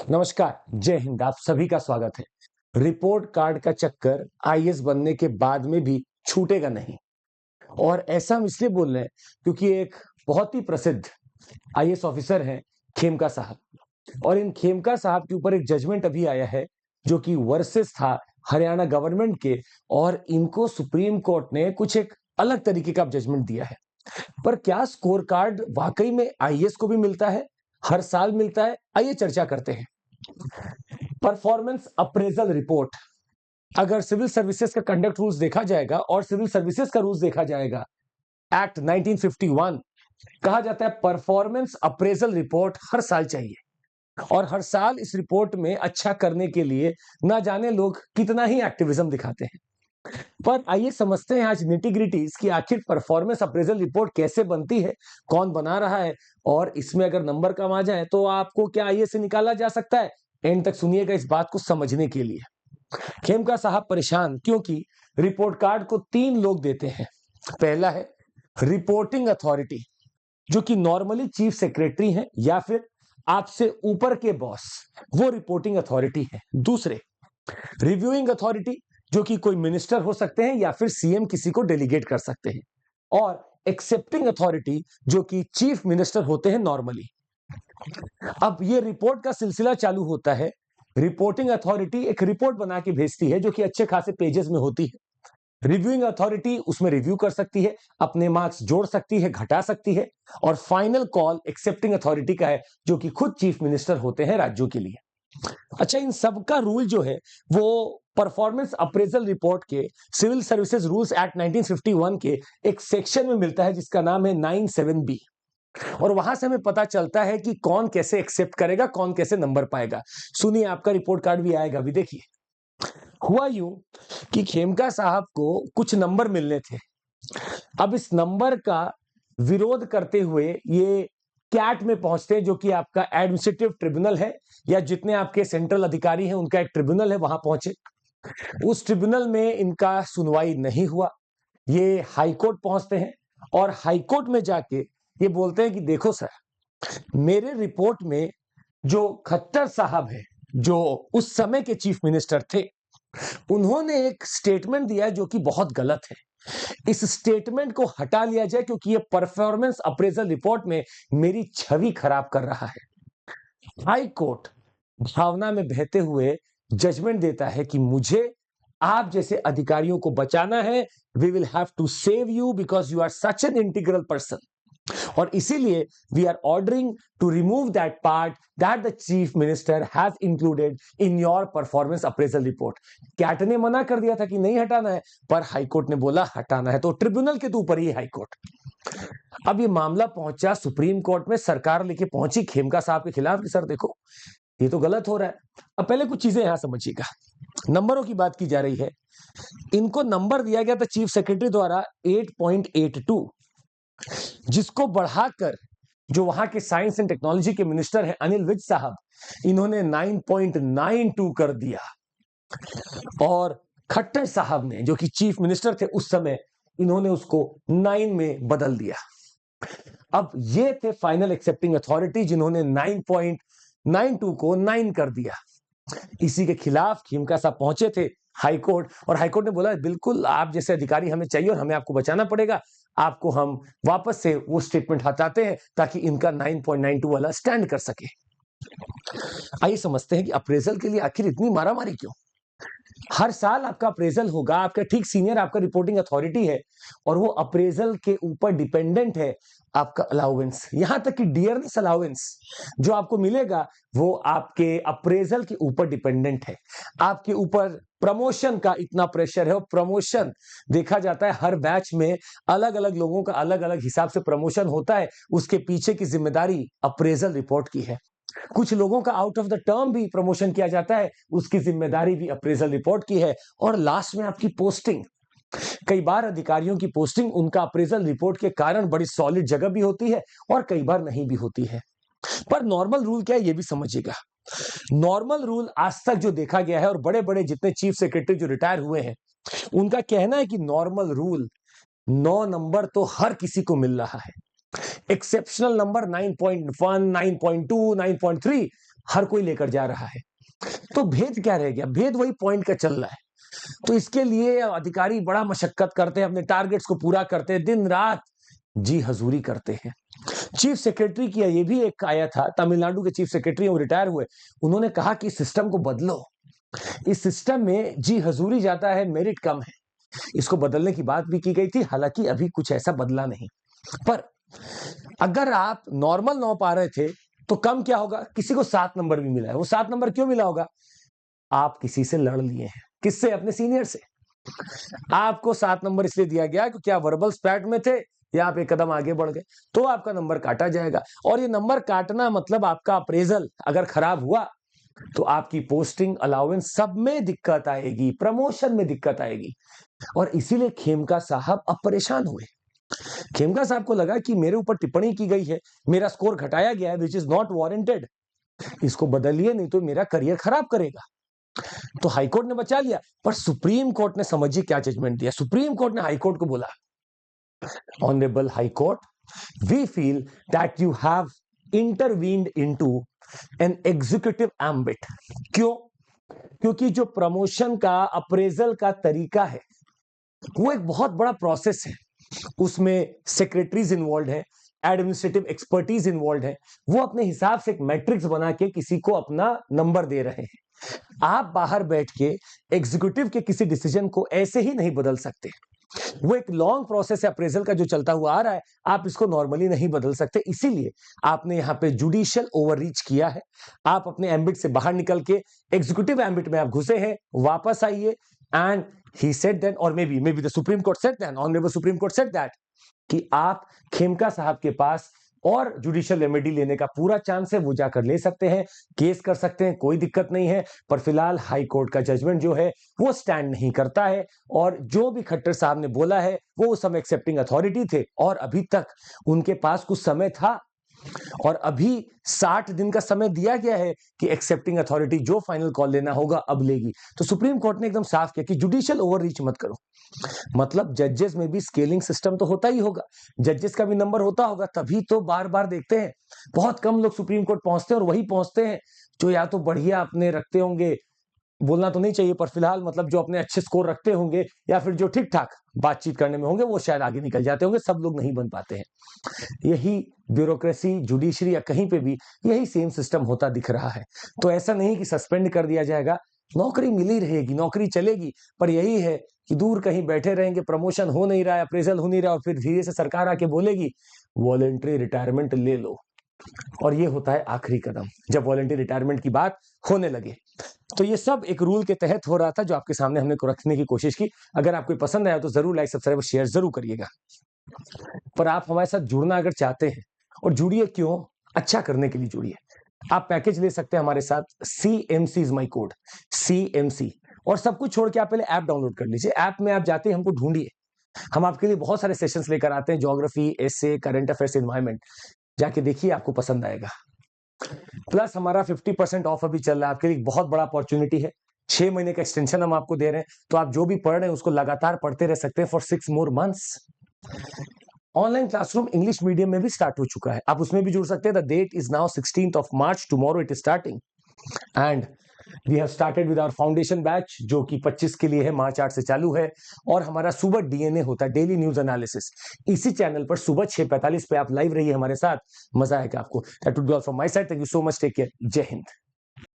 नमस्कार, जय हिंद। आप सभी का स्वागत है। रिपोर्ट कार्ड का चक्कर आईएएस बनने के बाद में भी छूटेगा नहीं। और ऐसा हम इसलिए बोल रहे हैं क्योंकि एक बहुत ही प्रसिद्ध आईएएस ऑफिसर हैं खेमका साहब, और इन खेमका साहब के ऊपर एक जजमेंट अभी आया है जो कि वर्सेस था हरियाणा गवर्नमेंट के, और इनको सुप्रीम कोर्ट ने कुछ एक अलग तरीके का जजमेंट दिया है। पर क्या स्कोर कार्ड वाकई में आईएएस को भी मिलता है? हर साल मिलता है? आइए चर्चा करते हैं। परफॉर्मेंस अप्रेजल रिपोर्ट, अगर सिविल सर्विसेज का कंडक्ट रूल्स देखा जाएगा और सिविल सर्विसेज का रूल्स देखा जाएगा, एक्ट 1951 कहा जाता है परफॉर्मेंस अप्रेजल रिपोर्ट हर साल चाहिए। और हर साल इस रिपोर्ट में अच्छा करने के लिए ना जाने लोग कितना ही एक्टिविज्म दिखाते हैं। पर आइए समझते हैं आज निटिग्रिटीज कि आखिर परफॉर्मेंस अप्रेजल रिपोर्ट कैसे बनती है, कौन बना रहा है, और इसमें अगर नंबर कम आ जाए तो आपको क्या आईएएस से निकाला जा सकता है। एंड तक सुनिएगा इस बात को समझने के लिए। खेमका साहब परेशान क्योंकि रिपोर्ट कार्ड को 3 लोग देते हैं। पहला है रिपोर्टिंग अथॉरिटी, जो कि नॉर्मली चीफ सेक्रेटरी हैं या फिर आपसे ऊपर के बॉस, वो रिपोर्टिंग अथॉरिटी है। दूसरे रिव्यूइंग अथॉरिटी, जो कि कोई मिनिस्टर हो सकते हैं या फिर सीएम किसी को डेलीगेट कर सकते हैं। और एक्सेप्टिंग अथॉरिटी, जो कि चीफ मिनिस्टर होते हैं नॉर्मली। अब ये रिपोर्ट का सिलसिला चालू होता है। रिपोर्टिंग अथॉरिटी एक रिपोर्ट बना के भेजती है जो कि अच्छे खासे पेजेस में होती है। रिव्यूइंग अथॉरिटी उसमें रिव्यू कर सकती है, अपने मार्क्स जोड़ सकती है, घटा सकती है। और फाइनल कॉल एक्सेप्टिंग अथॉरिटी का है, जो कि खुद चीफ मिनिस्टर होते हैं राज्यों के लिए। अच्छा, इन सब का रूल जो है वो परफॉर्मेंस अप्रेजल रिपोर्ट के सिविल सर्विसेज रूल्स एक्ट 1951 के एक सेक्शन में मिलता है जिसका नाम है 97B। और वहां से हमें पता चलता है कि कौन कैसे एक्सेप्ट करेगा, कौन कैसे नंबर पाएगा। सुनिए, आपका रिपोर्ट कार्ड भी आएगा। भी देखिए, हुआ यूं कि खेमका साहब को कुछ नंबर मिलने थे। अब इस नंबर का विरोध करते हुए ये कैट में पहुंचते हैं, जो कि आपका एडमिनिस्ट्रेटिव ट्रिब्यूनल है, या जितने आपके सेंट्रल अधिकारी हैं उनका एक ट्रिब्यूनल है, वहां पहुंचे। उस ट्रिब्यूनल में इनका सुनवाई नहीं हुआ। ये हाईकोर्ट पहुंचते हैं और हाईकोर्ट में जाके ये बोलते हैं कि देखो सर, मेरे रिपोर्ट में जो खट्टर साहब है, जो उस समय के चीफ मिनिस्टर थे, उन्होंने एक स्टेटमेंट दिया है जो कि बहुत गलत है। इस स्टेटमेंट को हटा लिया जाए क्योंकि ये परफॉर्मेंस अप्रेजल रिपोर्ट में मेरी छवि खराब कर रहा है। हाई कोर्ट भावना में बहते हुए जजमेंट देता है कि मुझे आप जैसे अधिकारियों को बचाना है। We will have to save you because you are such an integral person, और इसीलिए we are ordering to remove that part that the chief minister has included in your performance appraisal report. CAT ने मना कर दिया था कि नहीं हटाना है, पर हाईकोर्ट ने बोला हटाना है, तो ट्रिब्यूनल के तो ऊपर ही हाईकोर्ट। अब ये मामला पहुंचा सुप्रीम कोर्ट में, सरकार लेके पहुंची खेमका साहब के खिलाफ कि सर देखो, ये तो गलत हो रहा है। अब पहले कुछ चीजें यहां समझिएगा। नंबरों की बात की जा रही है। इनको नंबर दिया गया था चीफ सेक्रेटरी द्वारा 8.82, जिसको बढ़ाकर जो वहां के साइंस एंड टेक्नोलॉजी के मिनिस्टर हैं अनिल विज साहब, इन्होंने 9.92 कर दिया। और खट्टर साहब ने, जो कि चीफ मिनिस्टर थे उस समय, इन्होंने उसको 9 में बदल दिया। अब ये थे फाइनल एक्सेप्टिंग अथॉरिटी जिन्होंने 9.92 को 9 कर दिया। इसी के खिलाफ खेमका साहब पहुंचे थे हाईकोर्ट, और हाईकोर्ट ने बोला बिल्कुल आप जैसे अधिकारी हमें चाहिए और हमें आपको बचाना पड़ेगा। आपको हम वापस से वो स्टेटमेंट हटाते हैं ताकि इनका 9.92 वाला स्टैंड कर सके। आइए समझते हैं कि अप्रेजल के लिए आखिर इतनी मारामारी क्यों। हर साल आपका अप्रेजल होगा, आपका ठीक सीनियर आपका रिपोर्टिंग अथॉरिटी है, और वो अप्रेजल के ऊपर डिपेंडेंट है आपका अलाउंस। यहां तक कि डियरनेस अलाउंस जो आपको मिलेगा वो आपके अप्रेजल के ऊपर डिपेंडेंट है। आपके ऊपर प्रमोशन का इतना प्रेशर है, और प्रमोशन देखा जाता है हर बैच में अलग अलग लोगों का अलग अलग हिसाब से प्रमोशन होता है। उसके पीछे की जिम्मेदारी अप्रेजल रिपोर्ट की है। कुछ लोगों का आउट ऑफ द टर्म भी प्रमोशन किया जाता है, उसकी जिम्मेदारी भी अप्रेजल रिपोर्ट की है। और लास्ट में आपकी पोस्टिंग, कई बार अधिकारियों की पोस्टिंग उनका अप्रेजल रिपोर्ट के कारण बड़ी सॉलिड जगह भी होती है और कई बार नहीं भी होती है। पर नॉर्मल रूल क्या है ये भी समझिएगा। नॉर्मल रूल आज तक जो देखा गया है, और बड़े बड़े जितने चीफ सेक्रेटरी जो रिटायर हुए हैं उनका कहना है कि नॉर्मल रूल 9 नंबर तो हर किसी को मिल रहा है। एक्सेप्शनल नंबर 9.1, 9.2, 9.3 हर कोई लेकर जा रहा है। तो भेद क्या रह गया? भेद वही पॉइंट का चल रहा है। तो इसके लिए अधिकारी बड़ा मशक्कत करते हैं, अपने टारगेट्स को पूरा करते हैं, दिन रात जी हजूरी करते हैं। चीफ सेक्रेटरी की ये भी एक आया था, तमिलनाडु के चीफ सेक्रेटरी, वो रिटायर हुए, उन्होंने कहा कि इस सिस्टम को बदलो, इस सिस्टम में जी हजूरी ज्यादा है, मेरिट कम है। इसको बदलने की बात भी की गई थी, हालांकि अभी कुछ ऐसा बदला नहीं। पर अगर आप नॉर्मल 9 पा रहे थे तो कम क्या होगा? किसी को 7 नंबर भी मिला है। वो 7 नंबर क्यों मिला होगा? आप किसी से लड़ लिए हैं। किससे? अपने सीनियर से। आपको 7 नंबर इसलिए दिया गया क्योंकि आप वर्बल स्पैट में थे या आप एक कदम आगे बढ़ गए, तो आपका नंबर काटा जाएगा। और ये नंबर काटना मतलब आपका अप्रेजल अगर खराब हुआ तो आपकी पोस्टिंग, अलाउंस सब में दिक्कत आएगी, प्रमोशन में दिक्कत आएगी। और इसीलिए खेमका साहब अब परेशान हुए। खेमका साहब को लगा कि मेरे ऊपर टिप्पणी की गई है, मेरा स्कोर घटाया गया है, विच इज नॉट वारंटेड, इसको बदलिए नहीं तो मेरा करियर खराब करेगा। तो हाईकोर्ट ने बचा लिया, पर सुप्रीम कोर्ट ने समझिए क्या जजमेंट दिया। सुप्रीम कोर्ट ने हाईकोर्ट को बोला, honourable high court, we feel that you have intervened into an executive ambit. क्यों? क्योंकि जो प्रमोशन का, अप्रेजल का तरीका है वो एक बहुत बड़ा प्रोसेस है, उसमें सेक्रेटरीज इन्वॉल्व है, एडमिनिस्ट्रेटिव एक्सपर्टीज इन्वॉल्व है, वो अपने हिसाब से एक मैट्रिक्स बना के किसी को अपना नंबर दे रहे हैं। आप बाहर बैठ के एग्जीक्यूटिव के किसी डिसीजन को ऐसे ही नहीं बदल सकते। वो एक लॉन्ग प्रोसेस है अप्रेजल का जो चलता हुआ आ रहा है, आप इसको नॉर्मली नहीं बदल सकते। इसीलिए आपने यहां पे जुडिशियल ओवररीच किया है। आप अपने एम्बिट से बाहर निकल के एग्जीक्यूटिव एम्बिट में आप घुसे हैं, वापस आइए। And he said then, or maybe the Supreme Court said then, Honorable Supreme Court said that, कि आप खेमका साहब के पास और जुडिशियल रेमेडी लेने का पूरा चांस है, वो जाकर ले सकते हैं, केस कर सकते हैं, कोई दिक्कत नहीं है। पर फिलहाल हाई कोर्ट का जजमेंट जो है वो स्टैंड नहीं करता है। और जो भी खट्टर साहब ने बोला है वो उस समय एक्सेप्टिंग अथॉरिटी थे और अभी तक उनके पास कुछ समय था, और अभी 60 दिन का समय दिया गया है कि एक्सेप्टिंग अथॉरिटी जो फाइनल कॉल लेना होगा अब लेगी। तो सुप्रीम कोर्ट ने एकदम साफ किया कि जुडिशियल ओवररीच मत करो। मतलब जजेस में भी स्केलिंग सिस्टम तो होता ही होगा, जजेस का भी नंबर होता होगा, तभी तो बार बार देखते हैं। बहुत कम लोग सुप्रीम कोर्ट पहुंचते हैं और वही पहुंचते हैं जो या तो बढ़िया अपने रखते होंगे, बोलना तो नहीं चाहिए पर फिलहाल मतलब जो अपने अच्छे स्कोर रखते होंगे, या फिर जो ठीक ठाक बातचीत करने में होंगे, वो शायद आगे निकल जाते होंगे। सब लोग नहीं बन पाते हैं। यही ब्यूरोक्रेसी, जुडिशरी या कहीं पे भी यही सेम सिस्टम होता दिख रहा है। तो ऐसा नहीं कि सस्पेंड कर दिया जाएगा, नौकरी मिली रहेगी, नौकरी चलेगी, पर यही है कि दूर कहीं बैठे रहेंगे, प्रमोशन हो नहीं रहा है, अप्रेजल हो नहीं रहा, और फिर धीरे से सरकार आके बोलेगी वॉलंटरी रिटायरमेंट ले लो। और ये होता है आखिरी कदम जब वॉलंटरी रिटायरमेंट की बात होने लगे। तो ये सब एक रूल के तहत हो रहा था जो आपके सामने हमने को रखने की कोशिश की। अगर आपको पसंद आया तो जरूर लाइक, सब्सक्राइब और शेयर जरूर करिएगा। पर आप हमारे साथ जुड़ना अगर चाहते हैं, और जुड़िए क्यों, अच्छा करने के लिए जुड़िए। आप पैकेज ले सकते हैं हमारे साथ, CMC is my code, CMC। और सब कुछ छोड़ के आप पहले ऐप डाउनलोड कर लीजिए। ऐप में आप जाते हैं, हमको ढूंढिए, हम आपके लिए बहुत सारे सेशंस लेकर आते हैं, ज्योग्राफी, एसे, करंट अफेयर्स, एनवायरमेंट। जाके देखिए, आपको पसंद आएगा। प्लस हमारा 50% ऑफ अभी चल रहा है, आपके लिए बहुत बड़ा अपॉर्चुनिटी है। 6 महीने का एक्सटेंशन हम आपको दे रहे हैं, तो आप जो भी पढ़ रहे हैं उसको लगातार पढ़ते रह सकते हैं for 6 more months। Online classroom English medium में भी स्टार्ट हो चुका है, आप उसमें भी जुड़ सकते हैं। The date is now 16th of March, tomorrow it is starting. And we have started with our foundation batch जो कि 25 के लिए है, मार्च 8 से चालू है। और हमारा सुबह DNA होता है, डेली न्यूज एनालिसिस, इसी चैनल पर सुबह 6:45 पे आप लाइव रहिए हमारे साथ, मजा आएगा आपको। That would be all from my side. Thank you so much, take care, Jai Hind.